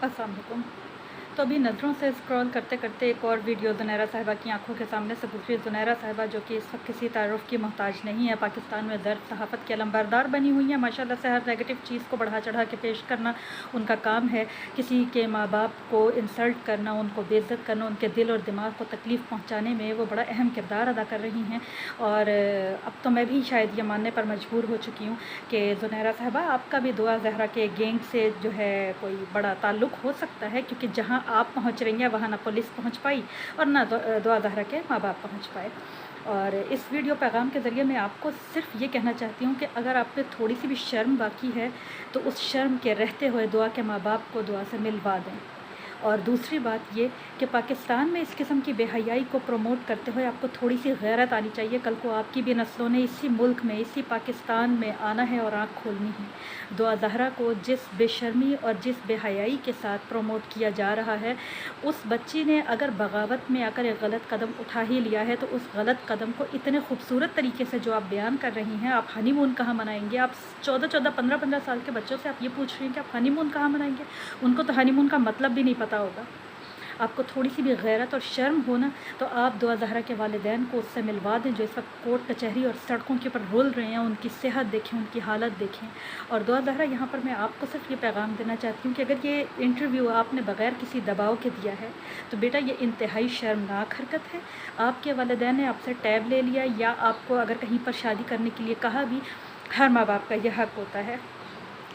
अस्सलाम वालेकुम। तो अभी नज़रों से स्क्रॉल करते करते एक और वीडियो ज़ुनैरा साहिबा की आंखों के सामने से गुजरी। ज़ुनैरा साहिबा जो कि इस वक्त किसी तारुफ़ की मोहताज नहीं है, पाकिस्तान में दर्द सहाफ़त की अलंबरदार बनी हुई है। माशाल्लाह से हर नेगेटिव चीज़ को बढ़ा चढ़ा के पेश करना उनका काम है। किसी के माँ बाप को इंसल्ट करना, उनको बेइज्जत करना, उनके दिल और दिमाग को तकलीफ़ पहुँचाने में वो बड़ा अहम किरदार अदा कर रही हैं। और अब तो मैं भी शायद ये मानने पर मजबूर हो चुकी हूँ कि ज़ुनैरा साहिबा आपका भी दुआ ज़हरा के गैंग से जो है कोई बड़ा ताल्लुक़ हो सकता है, क्योंकि जहाँ आप पहुँच रही हैं वहाँ ना पुलिस पहुँच पाई और ना दुआ ज़हरा के माँ बाप पहुँच पाए। और इस वीडियो पैगाम के ज़रिए मैं आपको सिर्फ ये कहना चाहती हूँ कि अगर आप पे थोड़ी सी भी शर्म बाकी है तो उस शर्म के रहते हुए दुआ के माँ बाप को दुआ से मिलवा दें। और दूसरी बात ये कि पाकिस्तान में इस किस्म की बेहयाई को प्रमोट करते हुए आपको थोड़ी सी गैरत आनी चाहिए। कल को आपकी भी नस्लों ने इसी मुल्क में, इसी पाकिस्तान में आना है और आँख खोलनी है। दुआ ज़हरा को जिस बेशर्मी और जिस बेहयाई के साथ प्रमोट किया जा रहा है, उस बच्ची ने अगर बगावत में आकर एक गलत कदम उठा ही लिया है तो उस गलत कदम को इतने खूबसूरत तरीके से जो आप बयान कर रही हैं, आप हनीमून कहाँ मनाएंगे? आप 14-14, 15-15 साल के बच्चों से आप ये पूछ रही हैं कि आप हनीमून कहाँ मनाएंगे? उनको तो हनीमून का मतलब भी नहीं पता होगा। आपको थोड़ी सी भी गैरत और शर्म हो ना, तो आप दुआ ज़हरा के वालिदैन को उससे मिलवा दें जो इस वक्त कोर्ट कचहरी और सड़कों के ऊपर रुल रहे हैं। उनकी सेहत देखें, उनकी हालत देखें। और दुआ ज़हरा, यहाँ पर मैं आपको सिर्फ ये पैगाम देना चाहती हूँ कि अगर ये इंटरव्यू आपने बग़ैर किसी दबाव के दिया है तो बेटा ये इंतहाई शर्मनाक हरकत है। आपके वालिदैन ने आपसे टैब ले लिया या आपको अगर कहीं पर शादी करने के लिए कहा भी, हर माँ बाप का यह हक़ होता है,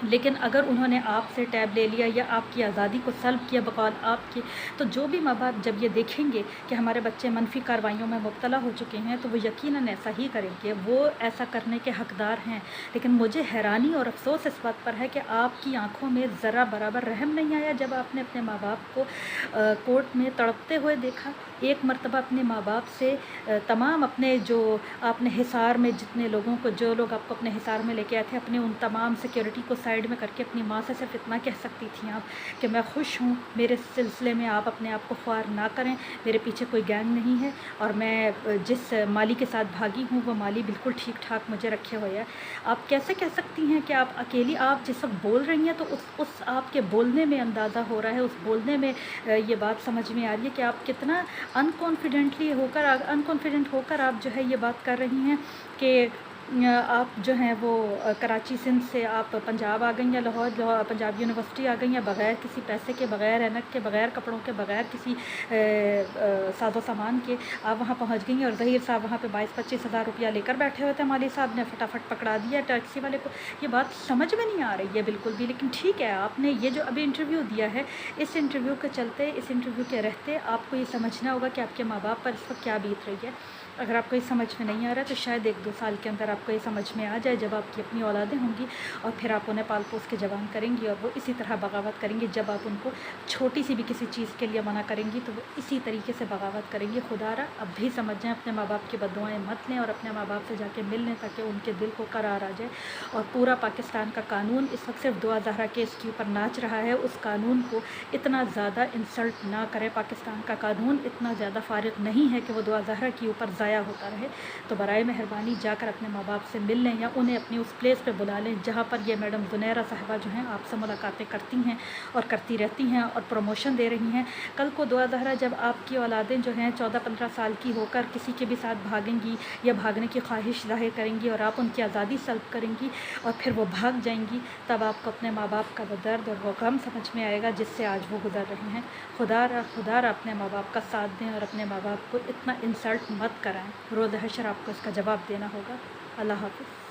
लेकिन अगर उन्होंने आपसे टैब ले लिया या आपकी आज़ादी को सल्ब किया बकौल आपके, तो जो भी माँ बाप जब ये देखेंगे कि हमारे बच्चे मनफी कार्रवाइयों में मुब्तला हो चुके हैं तो वो यकीनन ऐसा ही करेंगे, वो ऐसा करने के हकदार हैं। लेकिन मुझे हैरानी और अफसोस इस बात पर है कि आपकी आंखों में ज़रा बराबर रहम नहीं आया जब आपने अपने माँ बाप को कोर्ट में तड़पते हुए देखा। एक मरतबा अपने माँ बाप से तमाम अपने जो आपने हिसार में जितने लोगों को, जो लोग आपको अपने हिसार में लेके आए थे, अपने उन तमाम सिक्योरिटी को साइड में करके अपनी माँ से सिर्फ इतना कह सकती थी आप कि मैं खुश हूँ, मेरे सिलसिले में आप अपने आप को ख्वार ना करें, मेरे पीछे कोई गैंग नहीं है और मैं जिस माली के साथ भागी हूँ वो माली बिल्कुल ठीक ठाक मुझे रखे हुए है। आप कैसे कह सकती हैं कि आप अकेली, आप जिस वक्त बोल रही हैं तो उस आपके बोलने में अंदाज़ा हो रहा है, उस बोलने में ये बात समझ में आ रही है कि आप कितना अनकॉन्फिडेंट होकर आप जो है ये बात कर रही हैं कि आप जो हैं वो कराची सिंध से आप पंजाब आ गई या लाहौर पंजाब यूनिवर्सिटी आ गई या बग़ैर किसी पैसे के, बग़ैर ऐनक के, बग़ैर कपड़ों के, बग़ैर किसी साजो सामान के आप वहाँ पहुँच गई और ज़हीर साहब वहाँ पे 22-25 हज़ार रुपया लेकर बैठे हुए थे। माली साहब ने फटाफट पकड़ा दिया टैक्सी वाले को। ये बात समझ में नहीं आ रही है बिल्कुल भी, लेकिन ठीक है, आपने ये जो अभी इंटरव्यू दिया है, इस इंटरव्यू के चलते, इस इंटरव्यू के रहते आपको ये समझना होगा कि आपके माँ बाप पर इस वक्त क्या बीत रही है। अगर आपको ये समझ में नहीं आ रहा है तो शायद 1-2 साल के अंदर आपको ये समझ में आ जाए, जब आपकी अपनी औलादें होंगी और फिर आप उन्हें पाल पोस के जवान करेंगी और वो इसी तरह बगावत करेंगी। जब आप उनको छोटी सी भी किसी चीज़ के लिए मना करेंगी तो वो इसी तरीके से बगावत करेंगी। खुदारा अब भी समझ जाएँ, अपने माँ बाप की बद्दुआएँ मत लें और अपने माँ बाप से जाके मिल लें ताकि उनके दिल को करार आ जाए। और पूरा पाकिस्तान का कानून इस वक्त सिर्फ दुआ ज़हरा केस के ऊपर नाच रहा है, उस कानून को इतना ज़्यादा इंसल्ट ना करें। पाकिस्तान का कानून इतना ज़्यादा फारिग नहीं है कि वो दुआ ज़हरा के ऊपर ज़ाया होता रहे। तो बराए मेहरबानी जाकर अपने माँ बाप से मिल लें या उन्हें अपनी उस प्लेस पे बुला लें जहाँ पर ये मैडम ज़ुनैरा साहिबा जो हैं आपसे मुलाकातें करती हैं और करती रहती हैं और प्रमोशन दे रही हैं। कल को दुआ ज़हरा जब आपकी औलादें जो हैं 14-15 साल की होकर किसी के भी साथ भागेंगी या भागने की ख्वाहिश ज़ाहिर करेंगी और आप उनकी आज़ादी सल्ब करेंगी और फिर वो भाग जाएंगी, तब आपको अपने माँ बाप का वो दर्द और वो गम समझ में आएगा जिससे आज वो गुजर रहे हैं। खुदारा अपने माँ बाप का साथ दें और अपने माँ बाप को इतना इंसल्ट मत कराएं। रोज़ हशर आपको इसका जवाब देना होगा। अल्लाह हाफ़िज़।